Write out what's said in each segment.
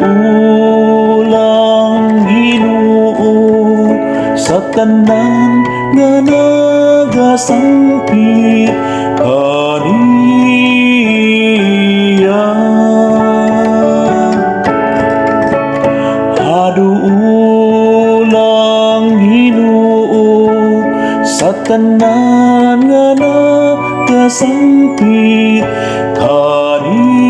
Hadulang Ginoo sa tanan nga nagasangpit kaniya. Hadulang Ginoo sa tanan nga nagasangpit kaniya.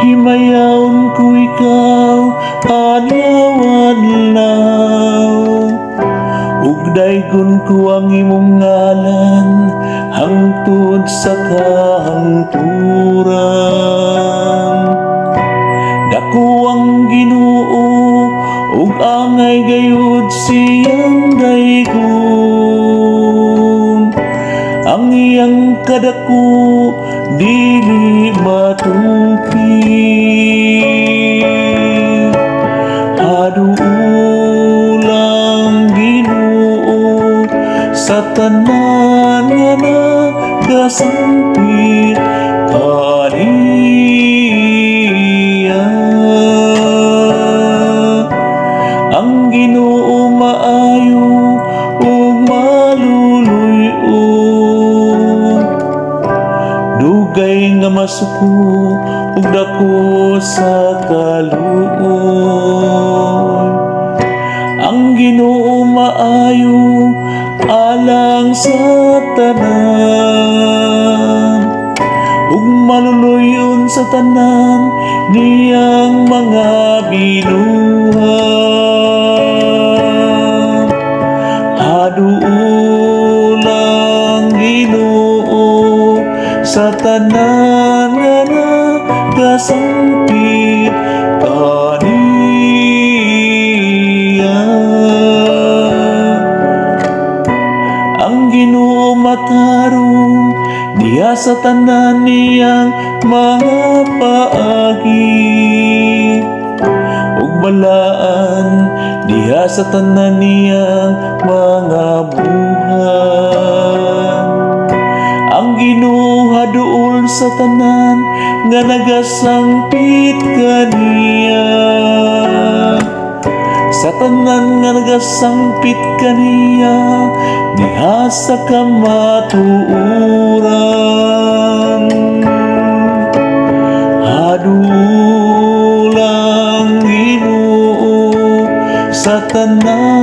Himayaon ko ikaw adlaw-adlaw, ug daygon ko ang imong ngalan hangtod sa kahangturan. Dako ang Ginoo ug angay gayud siyang daygon, ang iyang kadako dili matupi. Hadulang Ginoo sa tanan nga nagasangpit kaniya. Ang Ginoo maayo ug maluluy-o, dugay nga masuko ug dako sa kaluoy. Ang Ginoo maayo alang sa tanan, ug maluluyon sa tanan niyang mga binuhat. Hadulang Ginoo sa tanan nga nagasangpit kaniya. Ang Ginoo matarong diha sa tanan niyang mga paagi, ug balaan diha sa tanan niyang mga buhat. Ang Ginoo haduol sa tanan nga nagasangpit kaniya, sa tanan nga nagasangpit kaniya diha sa kamatuoran. Hadulang Ginoo sa tanan nga nagasangpit kaniya, sa tanan